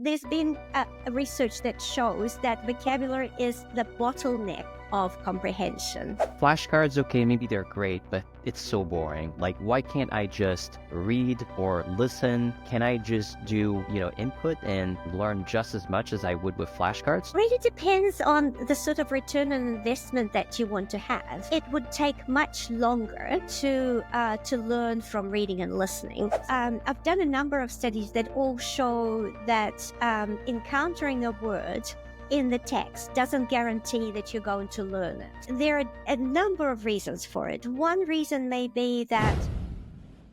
there's been research that shows that vocabulary is the bottleneck of comprehension. Flashcards, okay, maybe they're great, but it's so boring. Like, why can't I just read or listen? Can I just do, input and learn just as much as I would with flashcards? Really depends on the sort of return on investment that you want to have. It would take much longer to learn from reading and listening. I've done a number of studies that all show that encountering a word in the text doesn't guarantee that you're going to learn it. There are a number of reasons for it. One reason may be that...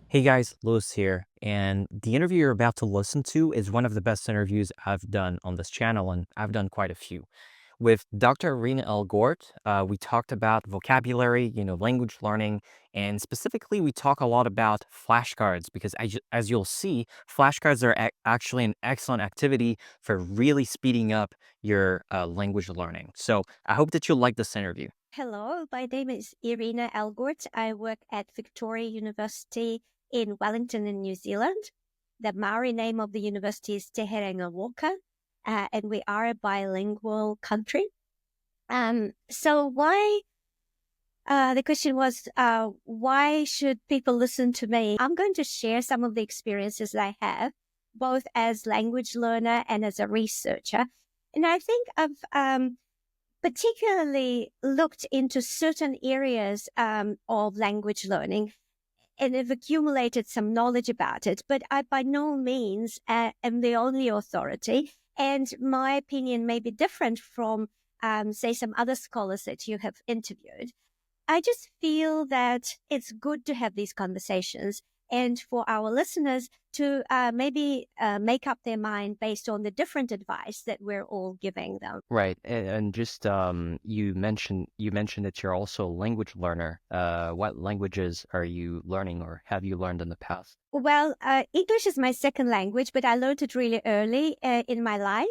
Hey guys, Louis here, and the interview you're about to listen to is one of the best interviews I've done on this channel, and I've done quite a few. With Dr. Irina Elgort, we talked about vocabulary, language learning, and specifically we talk a lot about flashcards because as you'll see, flashcards are actually an excellent activity for really speeding up your language learning. So I hope that you'll like this interview. Hello, my name is Irina Elgort. I work at Victoria University in Wellington in New Zealand. The Maori name of the university is Te Herenga Waka. And we are a bilingual country. So why, the question was, why should people listen to me? I'm going to share some of the experiences I have, both as language learner and as a researcher. And I think I've particularly looked into certain areas of language learning and have accumulated some knowledge about it, but I by no means am the only authority. And my opinion may be different from, say, some other scholars that you have interviewed. I just feel that it's good to have these conversations and for our listeners to maybe make up their mind based on the different advice that we're all giving them. Right, and just you mentioned that you're also a language learner. What languages are you learning or have you learned in the past? Well, English is my second language, but I learned it really early in my life.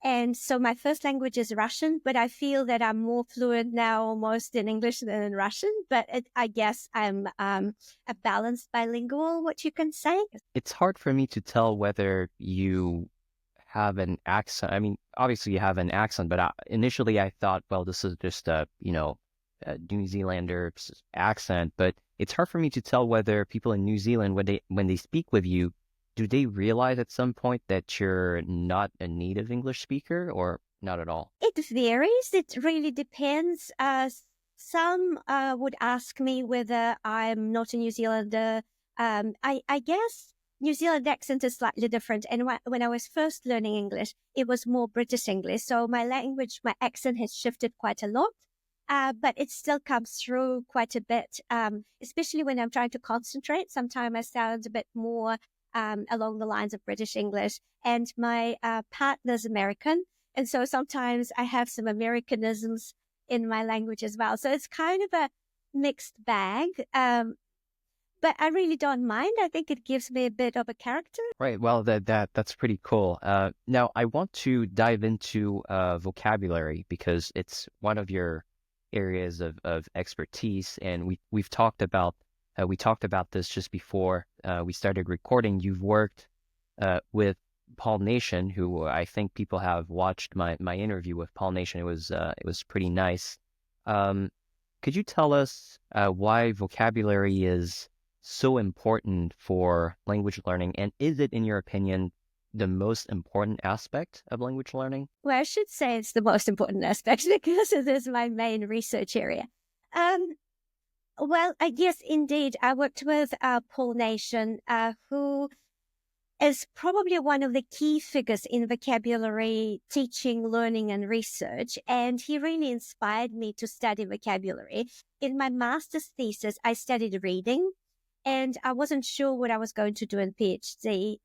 And so my first language is Russian, but I feel that I'm more fluent now almost in English than in Russian. But I guess I'm a balanced bilingual, what you can say. It's hard for me to tell whether you have an accent. I mean, obviously you have an accent, but initially I thought, well, this is just a New Zealander accent. But it's hard for me to tell whether people in New Zealand, when they speak with you, do they realize at some point that you're not a native English speaker or not at all? It varies. It really depends. Some would ask me whether I'm not a New Zealander. I guess New Zealand accent is slightly different. And when I was first learning English, it was more British English. So my accent has shifted quite a lot. But it still comes through quite a bit, especially when I'm trying to concentrate. Sometimes I sound a bit more along the lines of British English. And my partner's American. And so sometimes I have some Americanisms in my language as well. So it's kind of a mixed bag. But I really don't mind. I think it gives me a bit of a character. Right. Well, that's pretty cool. Now, I want to dive into vocabulary because it's one of your areas of expertise, and we've talked about this just before we started recording. You've worked with Paul Nation, who I think people have watched my interview with Paul Nation. It was pretty nice. Could you tell us why vocabulary is so important for language learning, and is it, in your opinion, the most important aspect of language learning? Well, I should say it's the most important aspect because it is my main research area. Well, yes, indeed. I worked with Paul Nation, who is probably one of the key figures in vocabulary teaching, learning, and research. And he really inspired me to study vocabulary. In my master's thesis, I studied reading, and I wasn't sure what I was going to do in PhD.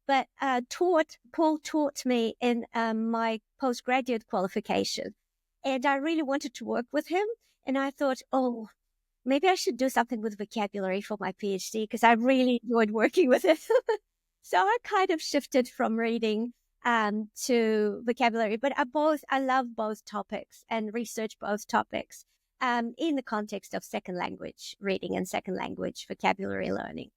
But Paul taught me in my postgraduate qualification. And I really wanted to work with him. And I thought, maybe I should do something with vocabulary for my PhD because I really enjoyed working with it. So I kind of shifted from reading to vocabulary. But I love both topics and research both topics in the context of second language reading and second language vocabulary learning.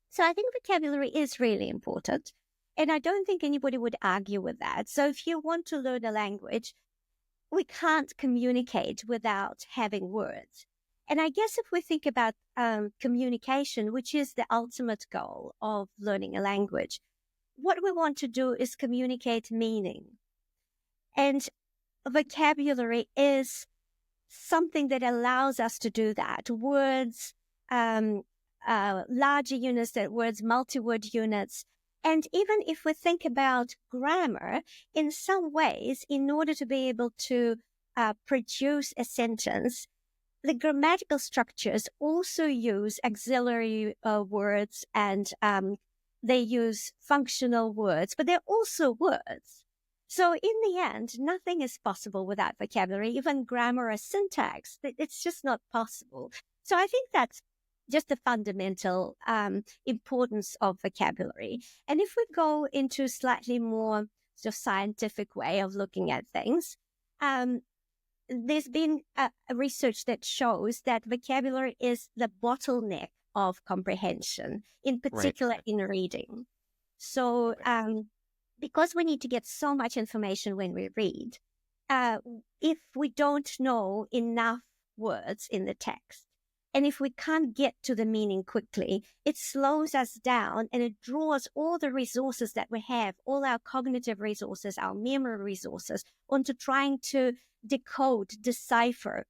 So I think vocabulary is really important. And I don't think anybody would argue with that. So if you want to learn a language, we can't communicate without having words. And I guess if we think about communication, which is the ultimate goal of learning a language, what we want to do is communicate meaning. And vocabulary is something that allows us to do that. Words, larger units, that words, multi-word units. And even if we think about grammar, in some ways, in order to be able to produce a sentence, the grammatical structures also use auxiliary words, and they use functional words, but they're also words. So in the end, nothing is possible without vocabulary, even grammar or syntax. It's just not possible. So I think that's just the fundamental importance of vocabulary. And if we go into a slightly more sort of scientific way of looking at things, there's been a research that shows that vocabulary is the bottleneck of comprehension, in particular in reading. So because we need to get so much information when we read, if we don't know enough words in the text, and if we can't get to the meaning quickly, it slows us down and it draws all the resources that we have, all our cognitive resources, our memory resources, onto trying to decode, decipher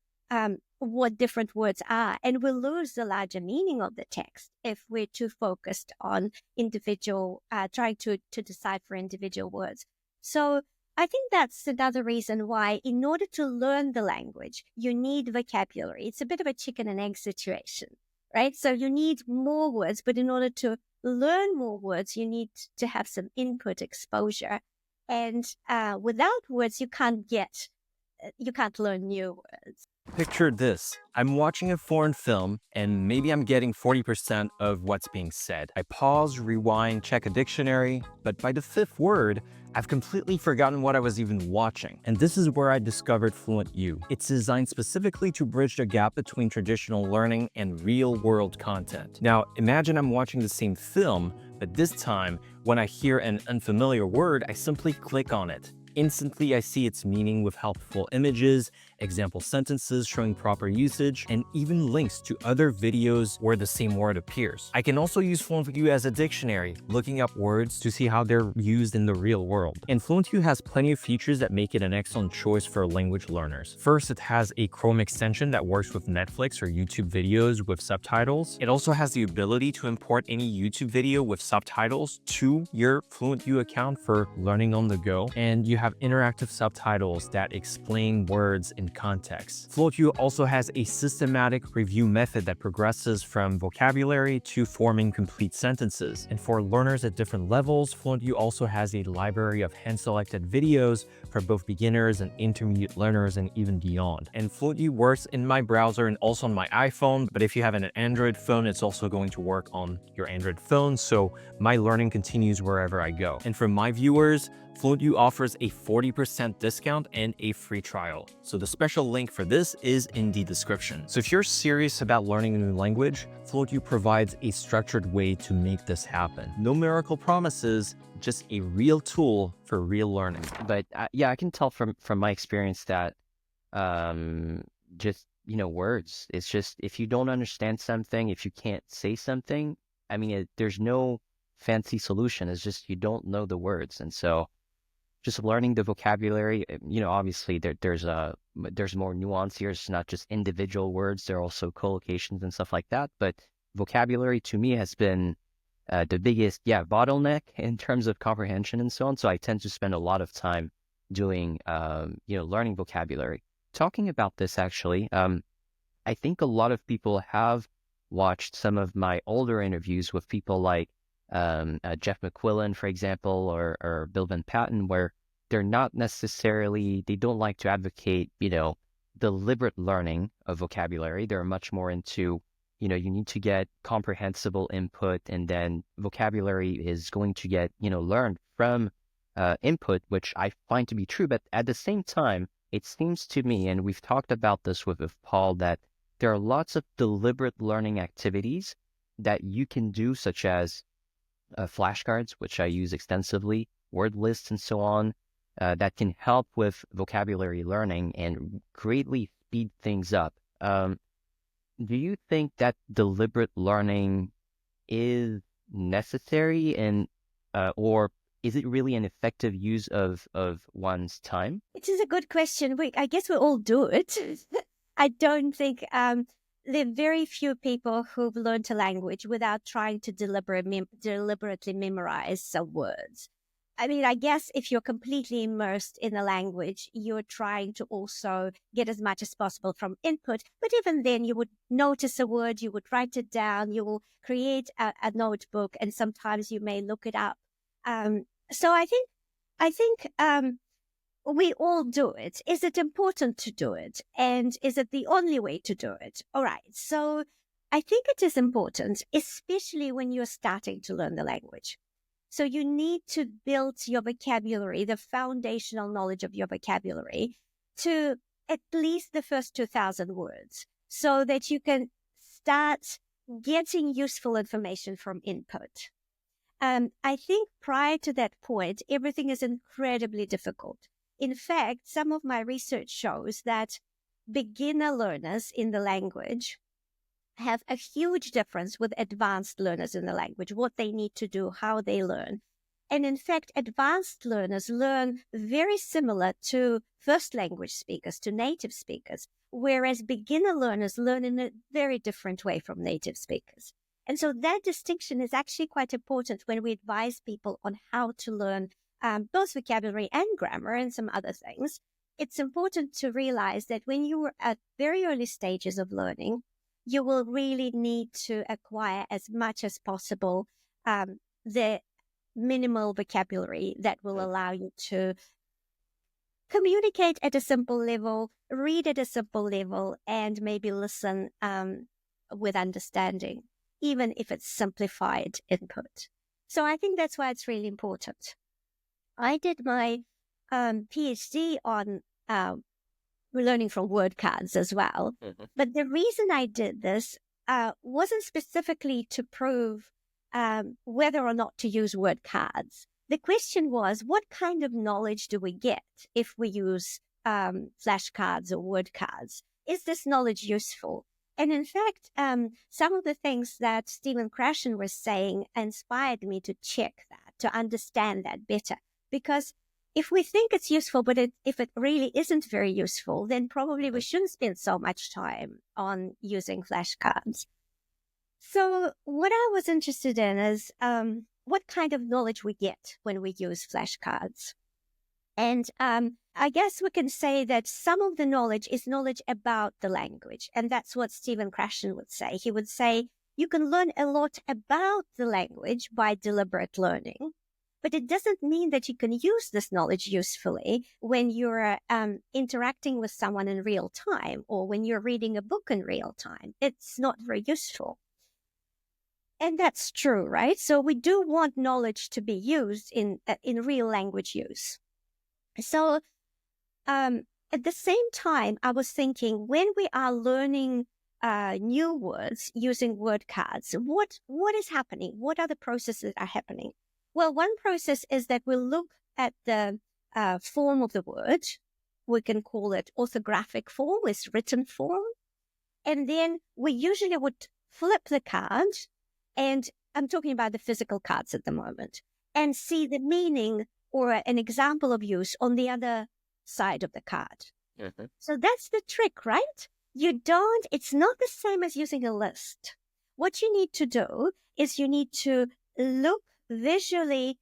what different words are. And we'll lose the larger meaning of the text if we're too focused on individual, trying to decipher individual words. So I think that's another reason why, in order to learn the language, you need vocabulary. It's a bit of a chicken and egg situation, right? So you need more words, but in order to learn more words, you need to have some input exposure. And without words, you can't learn new words. Picture this. I'm watching a foreign film and maybe I'm getting 40% of what's being said. I pause, rewind, check a dictionary, but by the fifth word, I've completely forgotten what I was even watching. And this is where I discovered FluentU. It's designed specifically to bridge the gap between traditional learning and real-world content. Now, imagine I'm watching the same film, but this time, when I hear an unfamiliar word, I simply click on it. Instantly, I see its meaning with helpful images, example sentences showing proper usage, and even links to other videos where the same word appears. I can also use FluentU as a dictionary, looking up words to see how they're used in the real world. And FluentU has plenty of features that make it an excellent choice for language learners. First, it has a Chrome extension that works with Netflix or YouTube videos with subtitles. It also has the ability to import any YouTube video with subtitles to your FluentU account for learning on the go. And you have interactive subtitles that explain words in context. FluentU also has a systematic review method that progresses from vocabulary to forming complete sentences. And for learners at different levels, FluentU also has a library of hand-selected videos for both beginners and intermediate learners and even beyond. And FluentU works in my browser and also on my iPhone, but if you have an Android phone, it's also going to work on your Android phone, so my learning continues wherever I go. And for my viewers, FluentU offers a 40% discount and a free trial. So the special link for this is in the description. So if you're serious about learning a new language, FluentU provides a structured way to make this happen. No miracle promises, just a real tool for real learning. But yeah, I can tell from my experience that just, words, it's just, if you don't understand something, if you can't say something, I mean, there's no fancy solution. It's just, you don't know the words. And so just learning the vocabulary, obviously there's more nuance here. It's not just individual words. There are also collocations and stuff like that. But vocabulary to me has been the biggest, bottleneck in terms of comprehension and so on. So I tend to spend a lot of time doing, learning vocabulary. Talking about this, actually, I think a lot of people have watched some of my older interviews with people like Jeff McQuillan, for example, or Bill Van Patten, where they're not necessarily, they don't like to advocate, deliberate learning of vocabulary. They're much more into, you need to get comprehensible input, and then vocabulary is going to get, learned from input, which I find to be true. But at the same time, it seems to me, and we've talked about this with Paul, that there are lots of deliberate learning activities that you can do, such as flashcards, which I use extensively, word lists and so on, that can help with vocabulary learning and greatly speed things up. Do you think that deliberate learning is necessary, and or is it really an effective use of one's time? It is a good question. I guess we all do it. I don't think there are very few people who've learned a language without trying to deliberately memorize some words. I mean, I guess if you're completely immersed in a language, you're trying to also get as much as possible from input. But even then, you would notice a word, you would write it down, you will create a notebook, and sometimes you may look it up. So I think we all do it. Is it important to do it? And is it the only way to do it? All right. So I think it is important, especially when you're starting to learn the language. So you need to build your vocabulary, the foundational knowledge of your vocabulary, to at least the first 2,000 words, so that you can start getting useful information from input. I think prior to that point, everything is incredibly difficult. In fact, some of my research shows that beginner learners in the language have a huge difference with advanced learners in the language, what they need to do, how they learn. And in fact, advanced learners learn very similar to first language speakers, to native speakers, whereas beginner learners learn in a very different way from native speakers. And so that distinction is actually quite important when we advise people on how to learn both vocabulary and grammar and some other things. It's important to realize that when you are at very early stages of learning, you will really need to acquire as much as possible the minimal vocabulary that will allow you to communicate at a simple level, read at a simple level, and maybe listen with understanding, even if it's simplified input. So I think that's why it's really important. I did my PhD on learning from word cards as well. Mm-hmm. But the reason I did this wasn't specifically to prove whether or not to use word cards. The question was, what kind of knowledge do we get if we use flashcards or word cards? Is this knowledge useful? And in fact, some of the things that Stephen Krashen was saying inspired me to check that, to understand that better. Because if we think it's useful, but if it really isn't very useful, then probably we shouldn't spend so much time on using flashcards. So what I was interested in is what kind of knowledge we get when we use flashcards. And I guess we can say that some of the knowledge is knowledge about the language. And that's what Stephen Krashen would say. He would say, you can learn a lot about the language by deliberate learning. But it doesn't mean that you can use this knowledge usefully when you're interacting with someone in real time or when you're reading a book in real time. It's not very useful. And that's true, right? So we do want knowledge to be used in real language use. So at the same time, I was thinking, when we are learning new words using word cards, what is happening? What are the processes that are happening? Well, one process is that we'll look at the form of the word. We can call it orthographic form, it's written form. And then we usually would flip the card, and I'm talking about the physical cards at the moment, and see the meaning or an example of use on the other side of the card. Mm-hmm. So that's the trick, right? It's not the same as using a list. What you need to do is you need to look visually,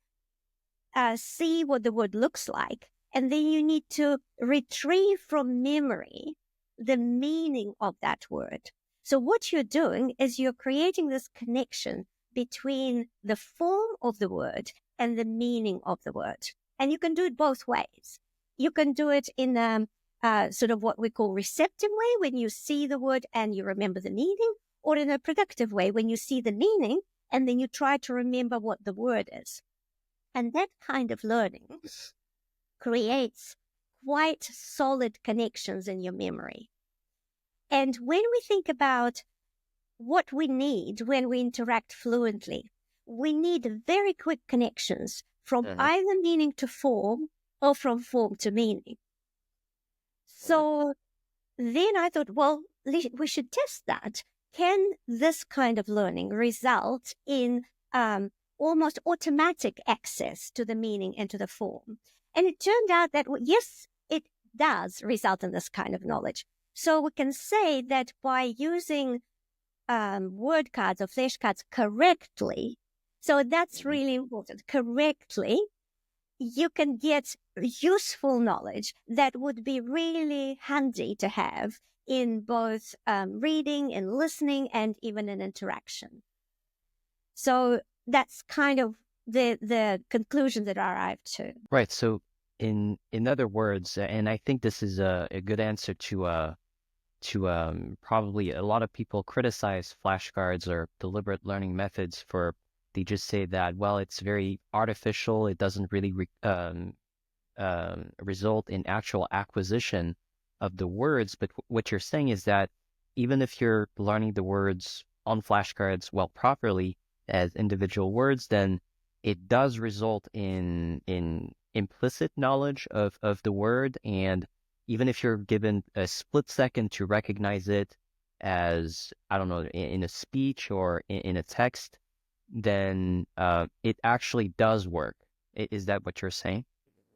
see what the word looks like, and then you need to retrieve from memory the meaning of that word. So what you're doing is you're creating this connection between the form of the word and the meaning of the word. And you can do it both ways. You can do it in a sort of what we call receptive way, when you see the word and you remember the meaning, or in a productive way, when you see the meaning and then you try to remember what the word is. And that kind of learning creates quite solid connections in your memory. And when we think about what we need when we interact fluently, we need very quick connections from Mhm. either meaning to form or from form to meaning. So then I thought, well, we should test that. Can this kind of learning result in almost automatic access to the meaning and to the form? And it turned out that, yes, it does result in this kind of knowledge. So we can say that by using word cards or flashcards correctly, so that's Mhm. really important, correctly, you can get useful knowledge that would be really handy to have in both reading and listening and even in interaction. So that's kind of the conclusion that I arrived to. Right. So in other words, and I think this is a good answer to probably a lot of people criticize flashcards or deliberate learning methods for they just say that, well, it's very artificial. It doesn't really result in actual acquisition of the words. But what you're saying is that even if you're learning the words on flashcards well properly as individual words, then it does result in implicit knowledge of the word. And even if you're given a split second to recognize it as, I don't know, in a speech or in a text, then it actually does work. Is that what you're saying?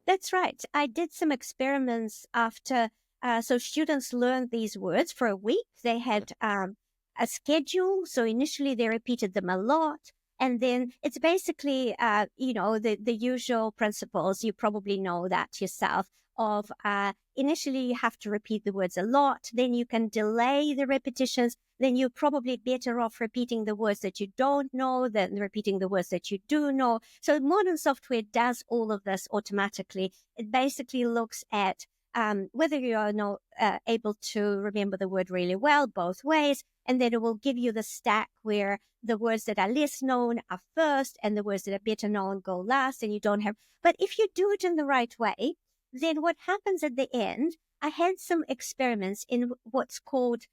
That's right. I did some experiments after, so students learned these words for a week. They had a schedule. So initially they repeated them a lot. And then it's basically, the usual principles. You probably know that yourself of initially you have to repeat the words a lot. Then you can delay the repetitions. Then you're probably better off repeating the words that you don't know than repeating the words that you do know. So modern software does all of this automatically. It basically looks at whether you are able to remember the word really well, both ways, and then it will give you the stack where the words that are less known are first and the words that are better known go last, and you don't have. But if you do it in the right way, then what happens at the end, I had some experiments in what's called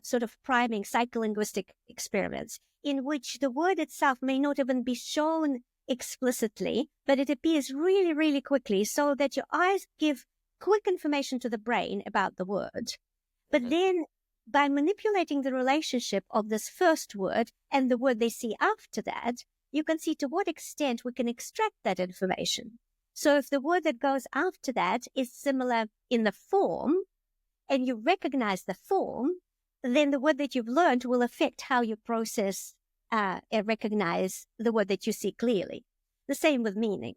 sort of priming psycholinguistic experiments, in which the word itself may not even be shown explicitly, but it appears really, really quickly so that your eyes give quick information to the brain about the word. But then by manipulating the relationship of this first word and the word they see after that, you can see to what extent we can extract that information. So if the word that goes after that is similar in the form, and you recognize the form, then the word that you've learned will affect how you process and recognize the word that you see clearly. The same with meaning.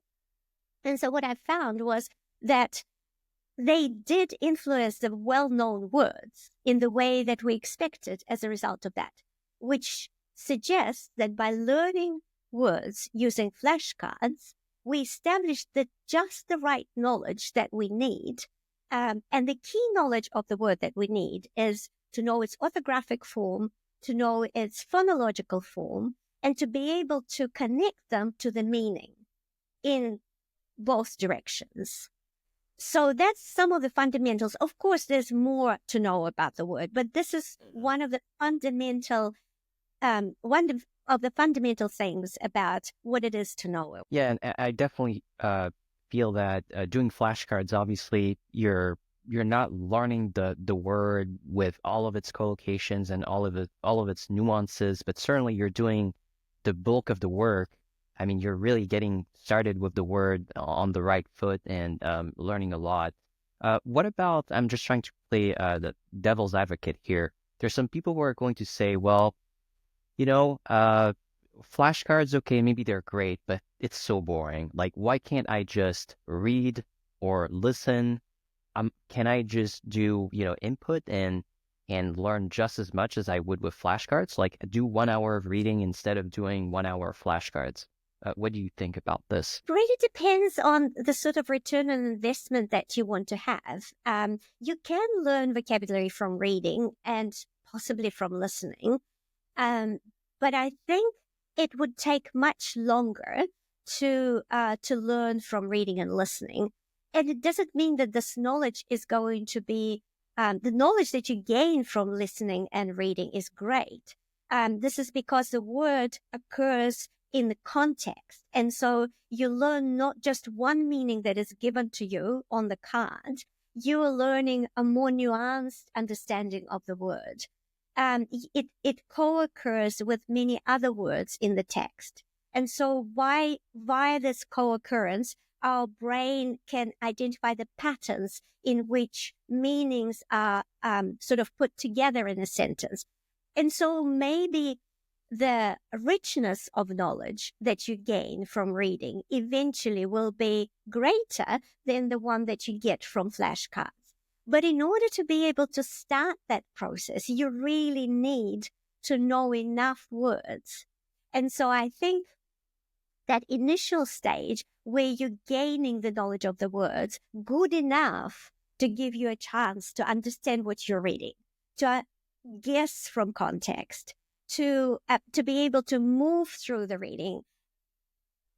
And so what I found was that they did influence the well-known words in the way that we expected as a result of that, which suggests that by learning words using flashcards, we established just the right knowledge that we need. And the key knowledge of the word that we need is to know its orthographic form, to know its phonological form, and to be able to connect them to the meaning in both directions. So that's some of the fundamentals. Of course, there's more to know about the word, but this is one of the fundamental things about what it is to know it. Yeah, and I definitely feel that doing flashcards, obviously, you're not learning the word with all of its collocations and all of its nuances, but certainly you're doing the bulk of the work. I mean, you're really getting started with the word on the right foot and learning a lot. What about, I'm just trying to play the devil's advocate here. There's some people who are going to say, well, flashcards, okay, maybe they're great, but it's so boring. Like, why can't I just read or listen? Can I just do, input and learn just as much as I would with flashcards? Like, do 1 hour of reading instead of doing 1 hour of flashcards. What do you think about this? It really depends on the sort of return on investment that you want to have. You can learn vocabulary from reading and possibly from listening. But I think it would take much longer to learn from reading and listening. And it doesn't mean that this knowledge is going to be, the knowledge that you gain from listening and reading is great. This is because the word occurs in the context. And so you learn not just one meaning that is given to you on the card, you are learning a more nuanced understanding of the word. It co-occurs with many other words in the text. And so via this co-occurrence, our brain can identify the patterns in which meanings are sort of put together in a sentence. And so maybe the richness of knowledge that you gain from reading eventually will be greater than the one that you get from flashcards. But in order to be able to start that process, you really need to know enough words. And so I think that initial stage where you're gaining the knowledge of the words good enough to give you a chance to understand what you're reading, to guess from context, to be able to move through the reading,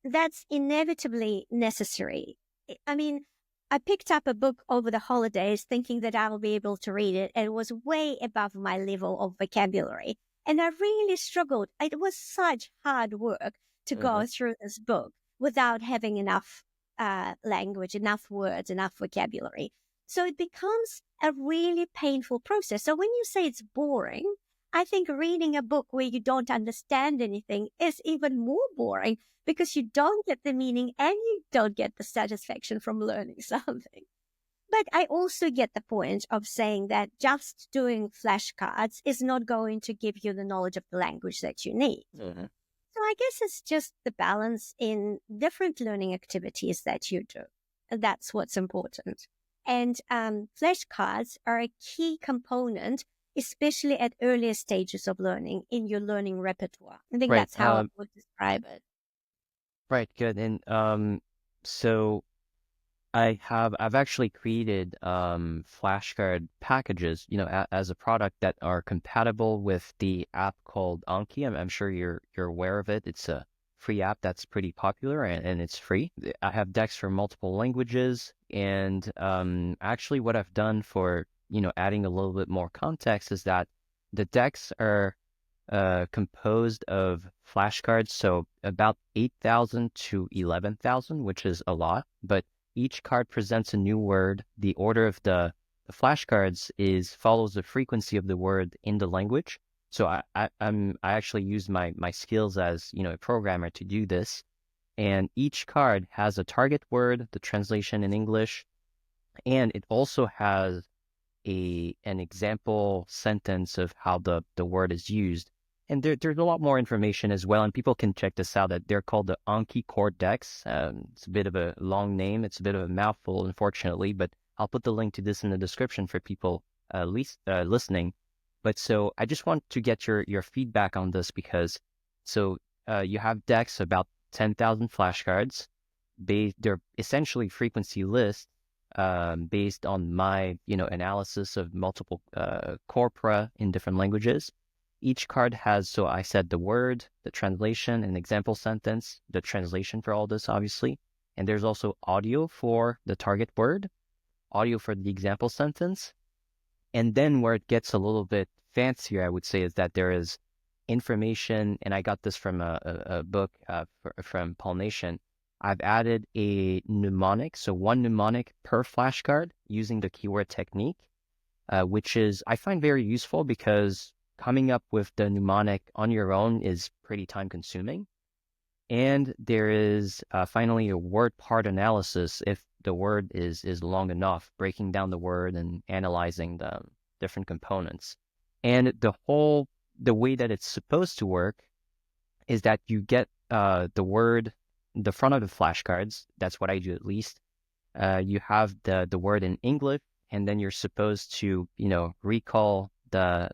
that's inevitably necessary. I mean, I picked up a book over the holidays thinking that I will be able to read it, and it was way above my level of vocabulary. And I really struggled. It was such hard work to go through this book without having enough language, enough words, enough vocabulary. So it becomes a really painful process. So when you say it's boring, I think reading a book where you don't understand anything is even more boring because you don't get the meaning and you don't get the satisfaction from learning something. But I also get the point of saying that just doing flashcards is not going to give you the knowledge of the language that you need. So I guess it's just the balance in different learning activities that you do. And that's what's important. And flashcards are a key component, especially at earlier stages of learning in your learning repertoire. I think that's how I would describe it. Right, good. And so I've actually created flashcard packages, as a product that are compatible with the app called Anki. I'm sure you're aware of it. It's a free app that's pretty popular and it's free. I have decks for multiple languages, and actually what I've done for adding a little bit more context is that the decks are composed of flashcards, so about 8,000 to 11,000, which is a lot, but each card presents a new word. The order of the flashcards follows the frequency of the word in the language. So I actually used my skills as a programmer to do this, and each card has a target word, the translation in English, and it also has an example sentence of how the word is used. And there's a lot more information as well, and people can check this out. That they're called the Anki core decks. It's a bit of a long name. It's a bit of a mouthful, unfortunately, but I'll put the link to this in the description for people listening. But so I just want to get your feedback on this, because you have decks, about 10,000 flashcards. They're essentially frequency lists based on my analysis of multiple corpora in different languages. Each card has, so I said, the word, the translation, an example sentence, the translation for all this, obviously. And there's also audio for the target word, audio for the example sentence. And then where it gets a little bit fancier, I would say, is that there is information, and I got this from a book from Paul Nation. I've added a mnemonic, so one mnemonic per flashcard using the keyword technique, which I find very useful, because coming up with the mnemonic on your own is pretty time consuming. And there is finally a word part analysis if the word is long enough, breaking down the word and analyzing the different components. And the way that it's supposed to work is that you get the word, the front of the flashcards. That's what I do, at least. You have the word in English, and then you're supposed to recall the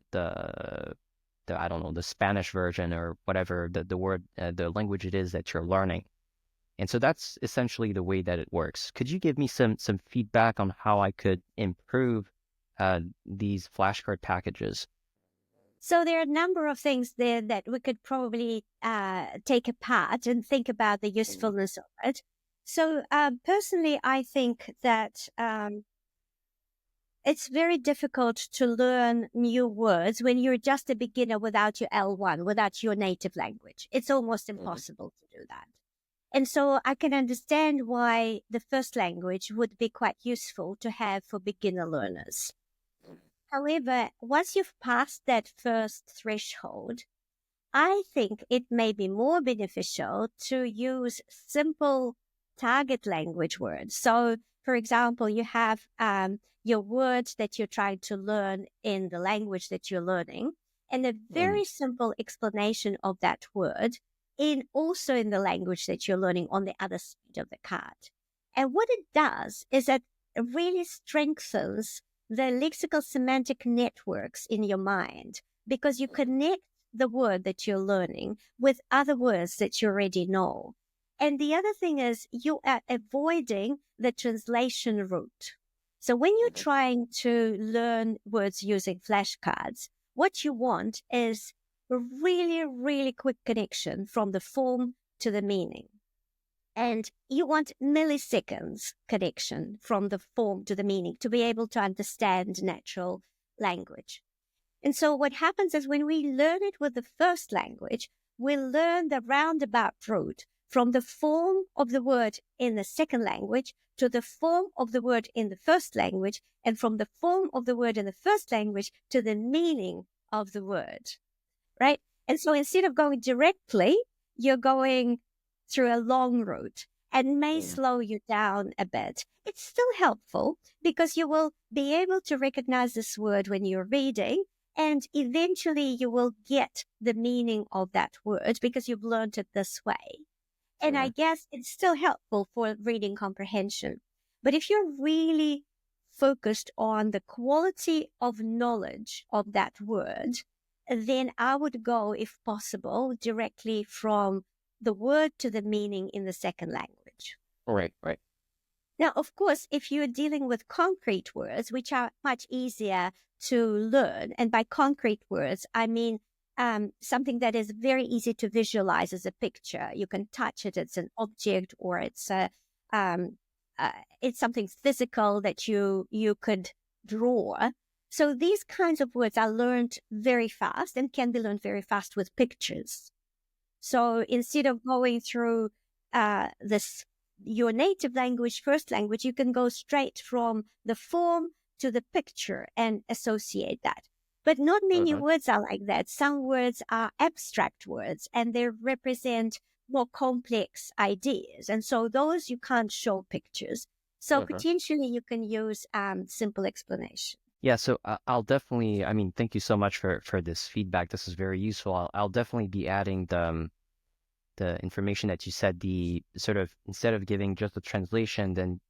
I don't know, the Spanish version or whatever the word, the language it is that you're learning. And so that's essentially the way that it works. Could you give me some feedback on how I could improve these flashcard packages? So there are a number of things there that we could probably take apart and think about the usefulness of it. So personally, I think that it's very difficult to learn new words when you're just a beginner without your L1, without your native language. It's almost impossible to do that. And so I can understand why the first language would be quite useful to have for beginner learners. However, once you've passed that first threshold, I think it may be more beneficial to use simple target language words. So, for example, you have your words that you're trying to learn in the language that you're learning, and a very simple explanation of that word also in the language that you're learning on the other side of the card. And what it does is that it really strengthens the lexical semantic networks in your mind, because you connect the word that you're learning with other words that you already know. And the other thing is you are avoiding the translation route. So when you're trying to learn words using flashcards, what you want is a really, really quick connection from the form to the meaning. And you want milliseconds connection from the form to the meaning to be able to understand natural language. And so what happens is when we learn it with the first language, we learn the roundabout route from the form of the word in the second language to the form of the word in the first language, and from the form of the word in the first language to the meaning of the word, right? And so instead of going directly, you're going through a long route and may slow you down a bit. It's still helpful because you will be able to recognize this word when you're reading, and eventually you will get the meaning of that word because you've learned it this way. And I guess it's still helpful for reading comprehension. But if you're really focused on the quality of knowledge of that word, then I would go, if possible, directly from the word to the meaning in the second language. Right. Now, of course, if you're dealing with concrete words, which are much easier to learn, and by concrete words, I mean something that is very easy to visualize as a picture. You can touch it; it's an object, or it's something physical that you could draw. So these kinds of words are learned very fast and can be learned very fast with pictures. So instead of going through your native language, first language, you can go straight from the form to the picture and associate that. But not many words are like that. Some words are abstract words and they represent more complex ideas. And so those you can't show pictures. So potentially you can use simple explanation. Yeah, so I'll definitely, thank you so much for this feedback. This is very useful. I'll definitely be adding the information that you said, the sort of, instead of giving just a translation, then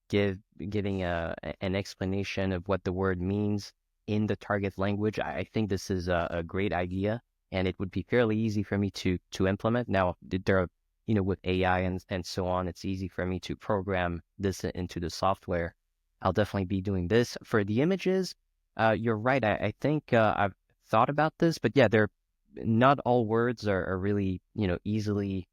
giving an explanation of what the word means in the target language. I think this is a great idea, and it would be fairly easy for me to implement. Now, there are, with AI and so on, it's easy for me to program this into the software. I'll definitely be doing this. For the images, you're right. I think I've thought about this, but yeah, not all words are really, easily,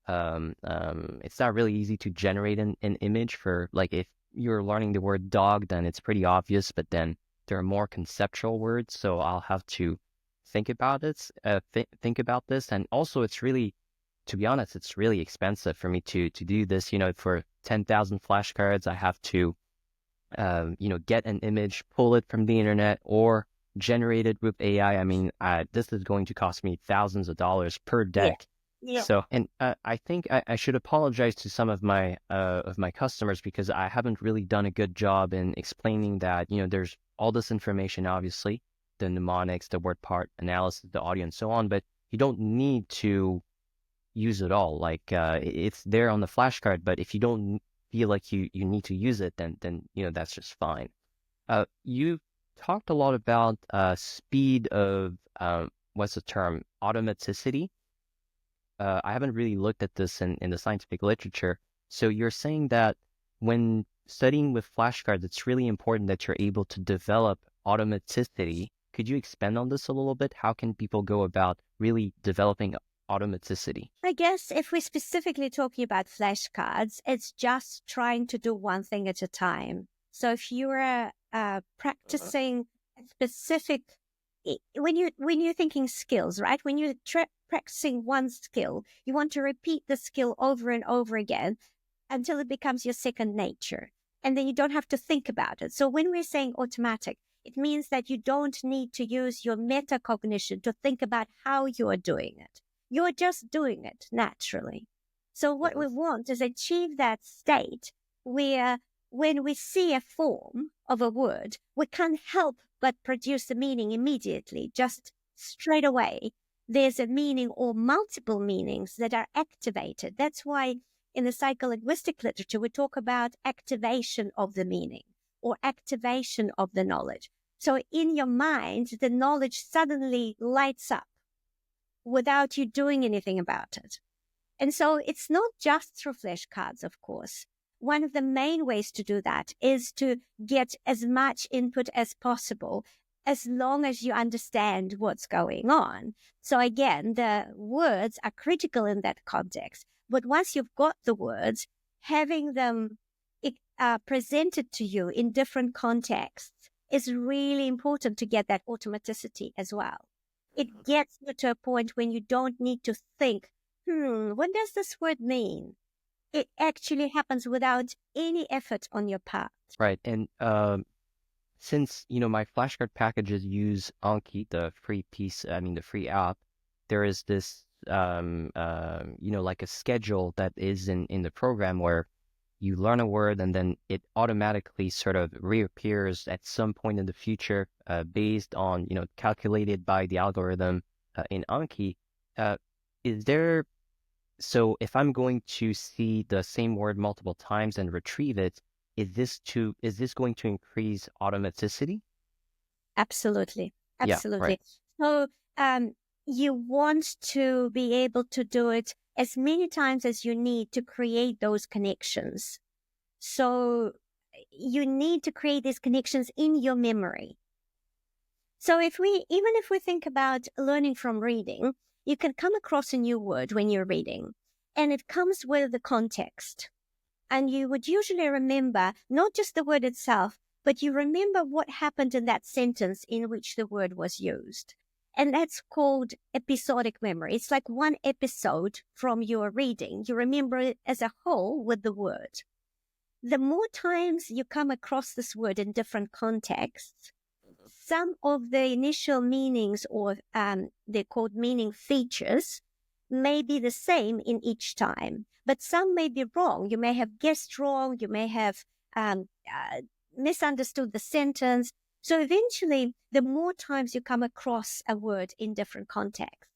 it's not really easy to generate an image for, like, if you're learning the word dog, then it's pretty obvious, but then there are more conceptual words, so I'll have to think about it, think about this. And also, it's really, to be honest, it's really expensive for me to do this. For 10,000 flashcards, I have to, get an image, pull it from the internet, or generate it with AI. This is going to cost me thousands of dollars per deck. Yeah. So, and I think I should apologize to some of my customers because I haven't really done a good job in explaining that, there's all this information, obviously, the mnemonics, the word part analysis, the audio, and so on, but you don't need to use it all. Like, it's there on the flashcard, but if you don't feel like you need to use it, then that's just fine. You talked a lot about speed of, what's the term, automaticity. I haven't really looked at this in the scientific literature. So you're saying that when studying with flashcards, it's really important that you're able to develop automaticity. Could you expand on this a little bit? How can people go about really developing automaticity? I guess if we're specifically talking about flashcards, it's just trying to do one thing at a time. So if you're practicing a specific, when you're thinking skills, right? When you're practicing one skill, you want to repeat the skill over and over again until it becomes your second nature. And then you don't have to think about it. So when we're saying automatic, it means that you don't need to use your metacognition to think about how you are doing it. You're just doing it naturally. So what we want is achieve that state where when we see a form of a word, we can't help but produce the meaning immediately, just straight away. There's a meaning or multiple meanings that are activated. That's why in the psycholinguistic literature, we talk about activation of the meaning or activation of the knowledge. So in your mind, the knowledge suddenly lights up without you doing anything about it. And so it's not just through flashcards, of course. One of the main ways to do that is to get as much input as possible, as long as you understand what's going on. So again, the words are critical in that context. But once you've got the words, having them presented to you in different contexts is really important to get that automaticity as well. It gets you to a point when you don't need to think, what does this word mean? It actually happens without any effort on your part. Right. And since, my flashcard packages use Anki, the free app, there is this, like a schedule that is in the program where you learn a word and then it automatically sort of reappears at some point in the future based on, calculated by the algorithm in Anki. So if I'm going to see the same word multiple times and retrieve it, is this going to increase automaticity? Absolutely. Yeah, Absolutely. right. So you want to be able to do it as many times as you need to create those connections. So you need to create these connections in your memory. So even if we think about learning from reading, you can come across a new word when you're reading, and it comes with the context. And you would usually remember not just the word itself, but you remember what happened in that sentence in which the word was used. And that's called episodic memory. It's like one episode from your reading. You remember it as a whole with the word. The more times you come across this word in different contexts, some of the initial meanings, or they're called meaning features, may be the same in each time, but some may be wrong. You may have guessed wrong. You may have misunderstood the sentence. So eventually, the more times you come across a word in different contexts,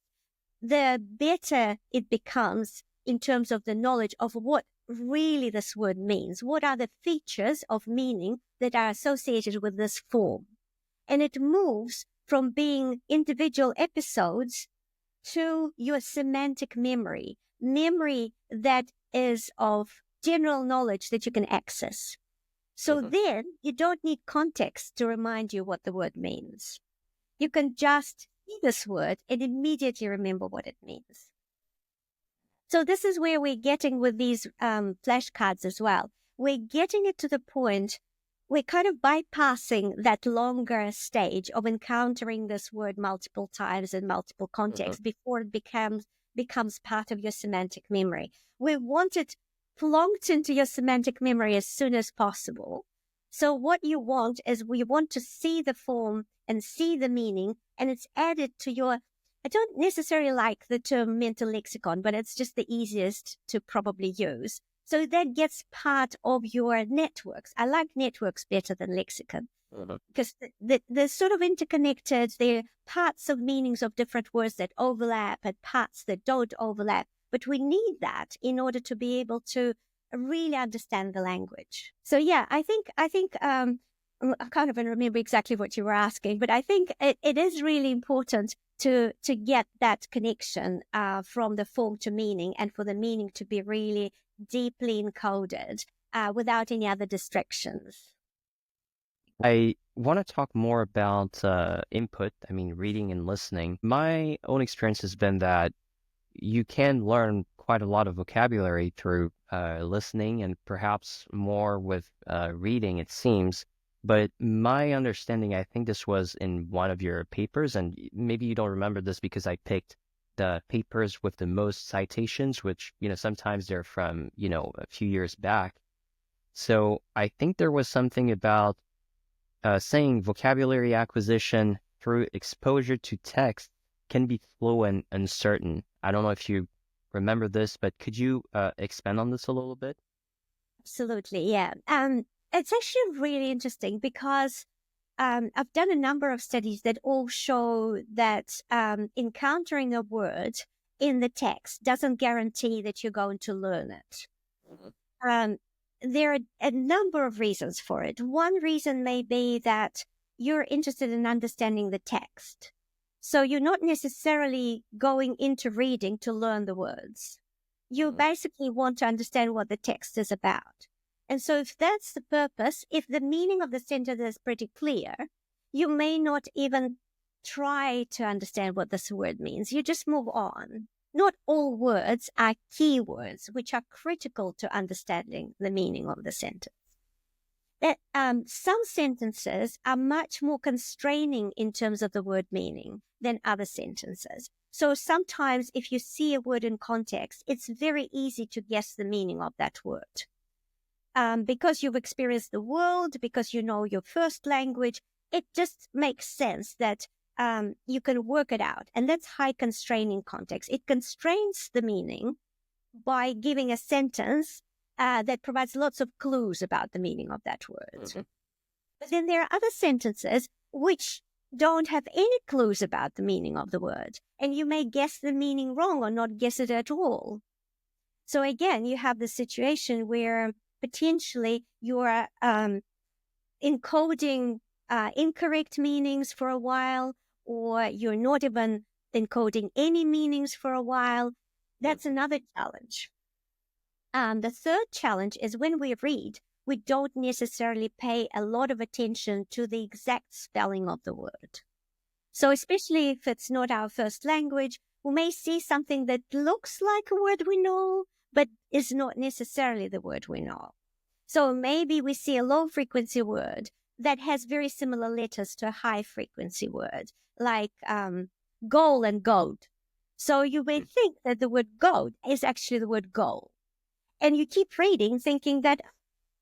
the better it becomes in terms of the knowledge of what really this word means. What are the features of meaning that are associated with this form? And it moves from being individual episodes to your semantic memory that is of general knowledge that you can access. So then you don't need context to remind you what the word means. You can just see this word and immediately remember what it means. So this is where we're getting with these flashcards as well. We're getting it to the point we're kind of bypassing that longer stage of encountering this word multiple times in multiple contexts before it becomes part of your semantic memory. We want it plunked into your semantic memory as soon as possible. So what you want is we want to see the form and see the meaning, and it's added to your, I don't necessarily like the term mental lexicon, but it's just the easiest to probably use. So that gets part of your networks. I like networks better than lexicon because they're sort of interconnected. They're parts of meanings of different words that overlap and parts that don't overlap. But we need that in order to be able to really understand the language. So yeah, I think I can't even remember exactly what you were asking, but I think it is really important to get that connection from the form to meaning, and for the meaning to be really deeply encoded without any other distractions. I want to talk more about input, reading and listening. My own experience has been that you can learn quite a lot of vocabulary through listening, and perhaps more with reading, it seems. But my understanding, I think this was in one of your papers, and maybe you don't remember this because I picked the papers with the most citations, which, sometimes they're from, a few years back. So I think there was something about saying vocabulary acquisition through exposure to text can be slow and uncertain. I don't know if you remember this, but could you expand on this a little bit? Absolutely, yeah. It's actually really interesting because I've done a number of studies that all show that encountering a word in the text doesn't guarantee that you're going to learn it. There are a number of reasons for it. One reason may be that you're interested in understanding the text. So you're not necessarily going into reading to learn the words. You basically want to understand what the text is about. And so if that's the purpose, if the meaning of the sentence is pretty clear, you may not even try to understand what this word means. You just move on. Not all words are keywords, which are critical to understanding the meaning of the sentence. That some sentences are much more constraining in terms of the word meaning than other sentences. So sometimes if you see a word in context, it's very easy to guess the meaning of that word. Because you've experienced the world, because you know your first language, it just makes sense that you can work it out. And that's high constraining context. It constrains the meaning by giving a sentence that provides lots of clues about the meaning of that word. But then there are other sentences which don't have any clues about the meaning of the word. And you may guess the meaning wrong or not guess it at all. So again, you have the situation where potentially you're encoding incorrect meanings for a while, or you're not even encoding any meanings for a while. That's another challenge. The third challenge is when we read, we don't necessarily pay a lot of attention to the exact spelling of the word. So especially if it's not our first language, we may see something that looks like a word we know, but is not necessarily the word we know. So maybe we see a low-frequency word that has very similar letters to a high-frequency word, like goal and goat. So you may think that the word goat is actually the word goal. And you keep reading thinking that,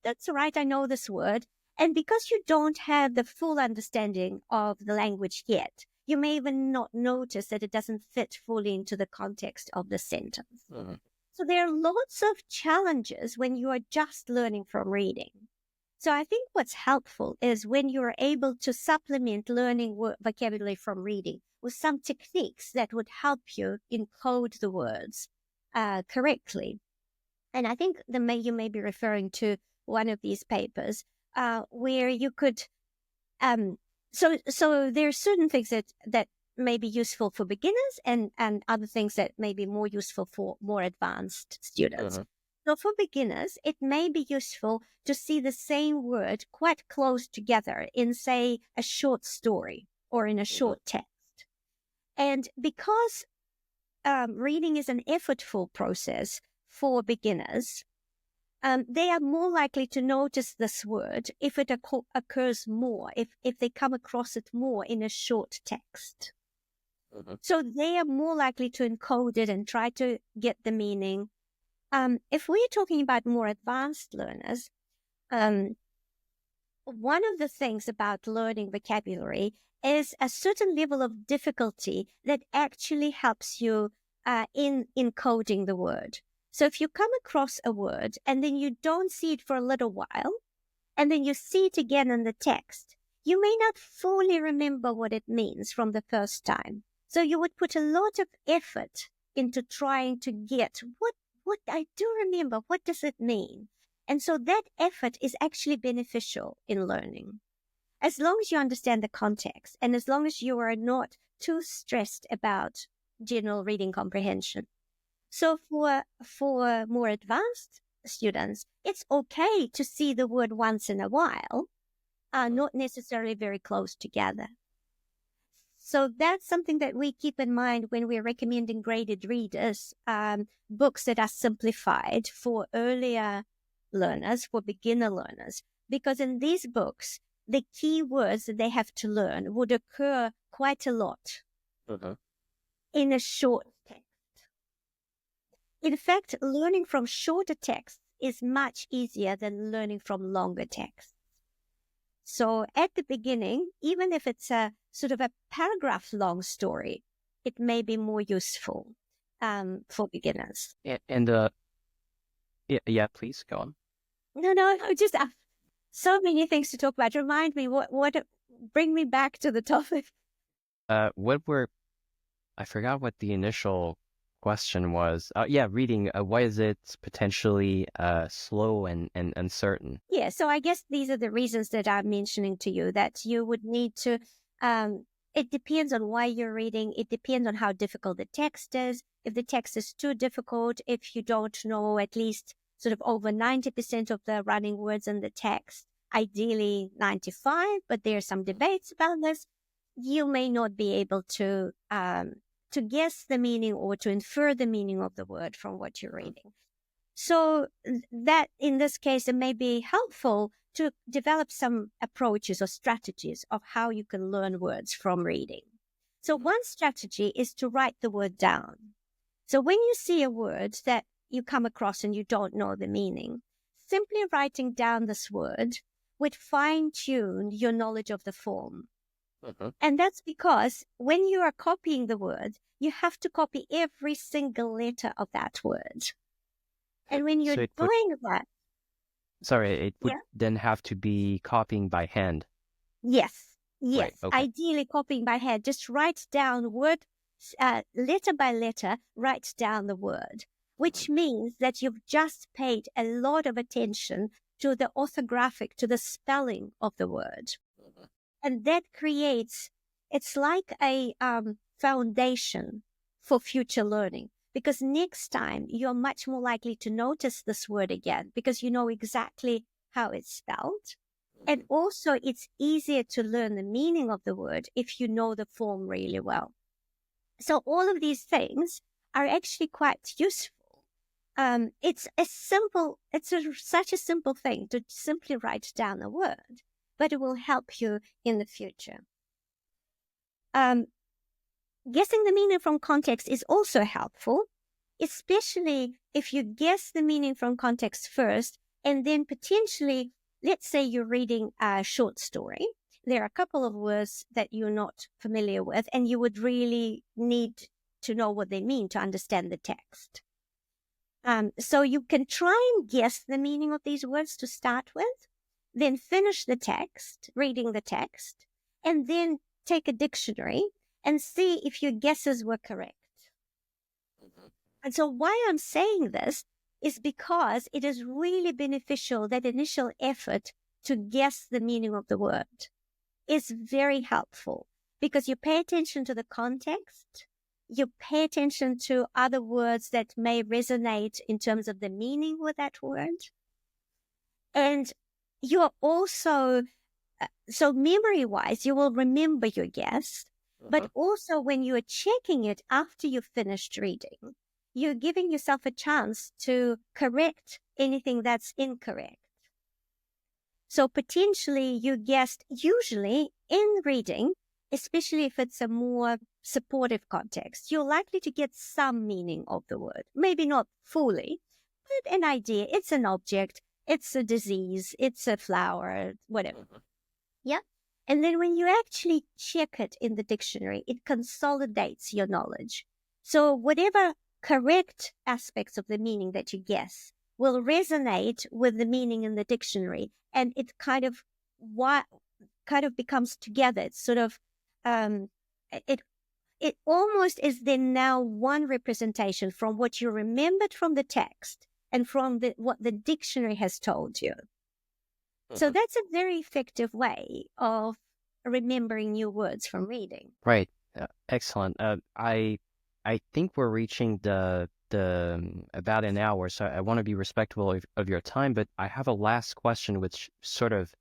that's right, I know this word. And because you don't have the full understanding of the language yet, you may even not notice that it doesn't fit fully into the context of the sentence. So there are lots of challenges when you are just learning from reading. So I think what's helpful is when you're able to supplement learning vocabulary from reading with some techniques that would help you encode the words correctly. And I think you may be referring to one of these papers where you could, so there are certain things that may be useful for beginners and other things that may be more useful for more advanced students. So for beginners, it may be useful to see the same word quite close together in, say, a short story or in a short text. And because reading is an effortful process for beginners, they are more likely to notice this word if it occurs more, if they come across it more in a short text. So they are more likely to encode it and try to get the meaning. If we're talking about more advanced learners, one of the things about learning vocabulary is a certain level of difficulty that actually helps you in encoding the word. So if you come across a word and then you don't see it for a little while, and then you see it again in the text, you may not fully remember what it means from the first time. So you would put a lot of effort into trying to get what I do remember, what does it mean? And so that effort is actually beneficial in learning. As long as you understand the context and as long as you are not too stressed about general reading comprehension. So for more advanced students, it's okay to see the word once in a while, not necessarily very close together. So that's something that we keep in mind when we're recommending graded readers, books that are simplified for earlier learners, for beginner learners. Because in these books, the key words that they have to learn would occur quite a lot in a short text. In fact, learning from shorter texts is much easier than learning from longer texts. So at the beginning, even if it's a sort of a paragraph long story, it may be more useful for beginners. Yeah, please go on. No, just so many things to talk about. Remind me, bring me back to the topic. I forgot what the initial question was. Reading. Why is it potentially slow and uncertain? Yeah, so I guess these are the reasons that I'm mentioning to you, that you would need to, it depends on why you're reading. It depends on how difficult the text is. If the text is too difficult, if you don't know at least sort of over 90% of the running words in the text, ideally 95, but there are some debates about this, you may not be able to guess the meaning or to infer the meaning of the word from what you're reading. So that in this case, it may be helpful to develop some approaches or strategies of how you can learn words from reading. So one strategy is to write the word down. So when you see a word that you come across and you don't know the meaning, simply writing down this word would fine-tune your knowledge of the form. And that's because when you are copying the word, you have to copy every single letter of that word. And when you're doing that... Sorry, it would then have to be copying by hand. Yes. Right, okay. Ideally copying by hand. Just write down letter by letter, write down the word, which means that you've just paid a lot of attention to the orthographic, to the spelling of the word. And that it's like a foundation for future learning, because next time you're much more likely to notice this word again because you know exactly how it's spelled. And also it's easier to learn the meaning of the word if you know the form really well. So all of these things are actually quite useful. It's such a simple thing to simply write down a word, but it will help you in the future. Guessing the meaning from context is also helpful, especially if you guess the meaning from context first, and then potentially, let's say you're reading a short story. There are a couple of words that you're not familiar with, and you would really need to know what they mean to understand the text. So you can try and guess the meaning of these words to start with, then finish the text, reading the text, and then take a dictionary and see if your guesses were correct. And so why I'm saying this is because it is really beneficial, that initial effort to guess the meaning of the word is very helpful, because you pay attention to the context, you pay attention to other words that may resonate in terms of the meaning with that word. And you're also, so memory-wise, you will remember your guess, but also when you are checking it after you've finished reading, you're giving yourself a chance to correct anything that's incorrect. So potentially you guessed, usually in reading, especially if it's a more supportive context, you're likely to get some meaning of the word. Maybe not fully, but an idea. It's an object, it's a disease, it's a flower, whatever. Yeah. And then when you actually check it in the dictionary, it consolidates your knowledge. So whatever correct aspects of the meaning that you guess will resonate with the meaning in the dictionary, and it kind of becomes together. It's sort of it almost is then now one representation from what you remembered from the text and from what the dictionary has told you. So that's a very effective way of remembering new words from reading. Right. Excellent. I think we're reaching the about an hour, so I want to be respectful of your time, but I have a last question, which sort of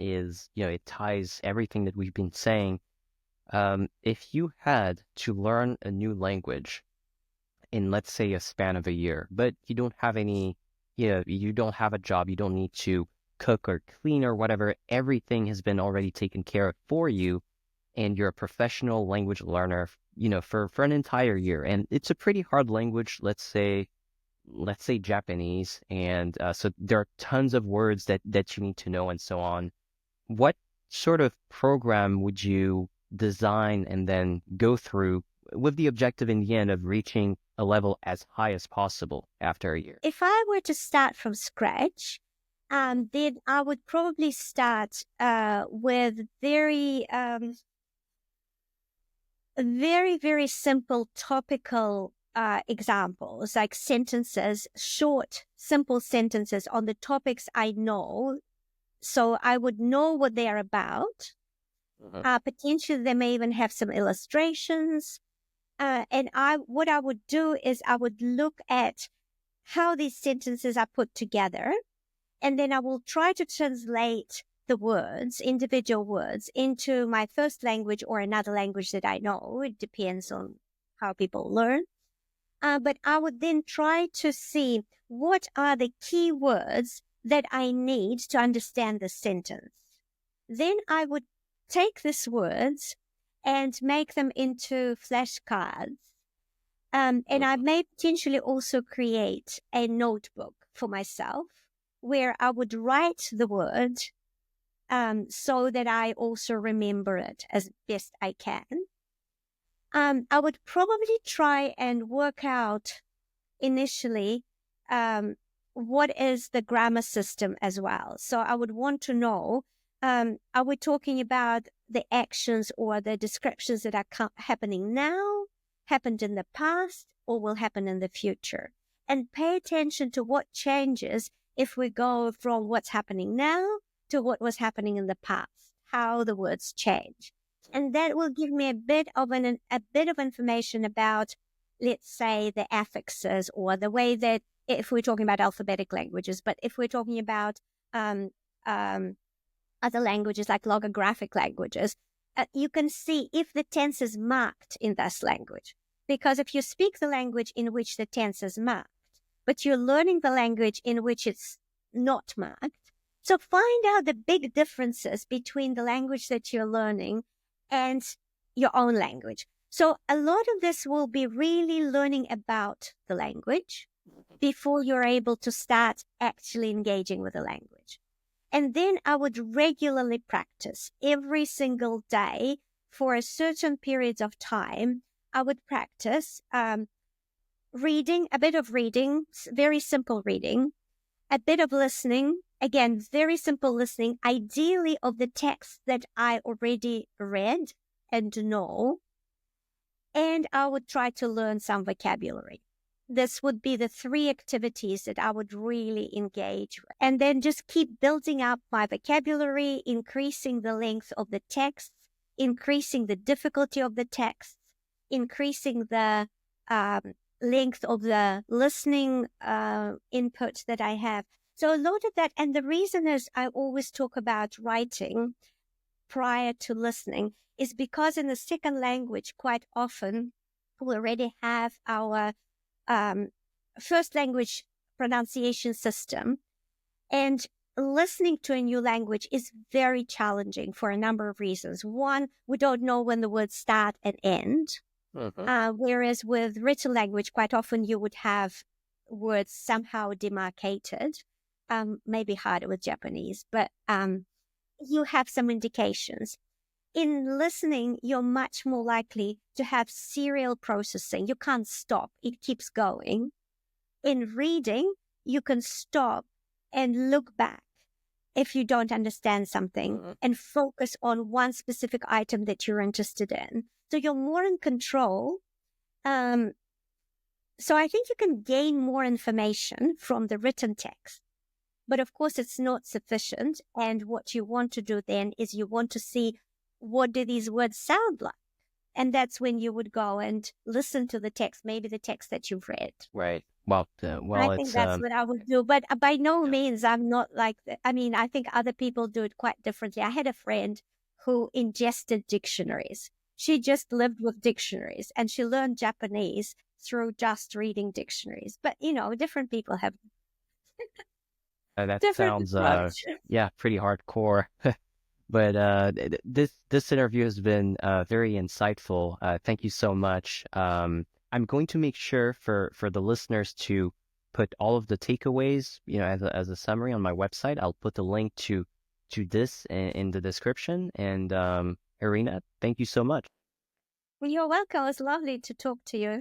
is, it ties everything that we've been saying. If you had to learn a new language in, let's say, a span of a year, but you don't have any, you don't have a job, you don't need to cook or clean or whatever, everything has been already taken care of for you, and you're a professional language learner, for an entire year. And it's a pretty hard language, let's say Japanese. And so there are tons of words that you need to know and so on. What sort of program would you design and then go through with the objective in the end of reaching a level as high as possible after a year? If I were to start from scratch, then I would probably start with very simple topical examples, like sentences, short, simple sentences on the topics I know. So I would know what they are about. Potentially, they may even have some illustrations. And what I would do is I would look at how these sentences are put together, and then I will try to translate the words, individual words, into my first language or another language that I know. It depends on how people learn. But I would then try to see what are the key words that I need to understand the sentence. Then I would take these words and make them into flashcards. And I may potentially also create a notebook for myself where I would write the word so that I also remember it as best I can. I would probably try and work out initially what is the grammar system as well. So I would want to know, are we talking about the actions or the descriptions that are happening now, happened in the past, or will happen in the future? And pay attention to what changes if we go from what's happening now to what was happening in the past, how the words change. And that will give me a bit of information about, let's say, the affixes, or the way that, if we're talking about alphabetic languages, but if we're talking about other languages like logographic languages, you can see if the tense is marked in this language. Because if you speak the language in which the tense is marked, but you're learning the language in which it's not marked, so find out the big differences between the language that you're learning and your own language. So a lot of this will be really learning about the language before you're able to start actually engaging with the language. And then I would regularly practice every single day for a certain period of time. I would practice reading, a bit of reading, very simple reading, a bit of listening, again, very simple listening, ideally of the text that I already read and know. And I would try to learn some vocabulary. This would be the 3 activities that I would really engage with. And then just keep building up my vocabulary, increasing the length of the text, increasing the difficulty of the text, increasing the length of the listening input that I have. So a lot of that, and the reason is I always talk about writing prior to listening is because in the second language, quite often we already have our first language pronunciation system, and listening to a new language is very challenging for a number of reasons. One, we don't know when the words start and end. Whereas with written language, quite often you would have words somehow demarcated, maybe harder with Japanese, but you have some indications. In listening, you're much more likely to have serial processing. You can't stop. It keeps going. In reading, you can stop and look back if you don't understand something and focus on one specific item that you're interested in. So you're more in control. So I think you can gain more information from the written text. But of course, it's not sufficient. And what you want to do then is you want to see, what do these words sound like? And that's when you would go and listen to the text, maybe the text that you've read. Right. Well, I think that's what I would do. But by no means, I'm not like that. I mean, I think other people do it quite differently. I had a friend who ingested dictionaries. She just lived with dictionaries, and she learned Japanese through just reading dictionaries. But, different people have. That different sounds, approach. yeah, pretty hardcore. But this interview has been very insightful. Thank you so much. I'm going to make sure for the listeners to put all of the takeaways, as a summary on my website. I'll put the link to this in the description. And Irina, thank you so much. Well, you're welcome. It's lovely to talk to you.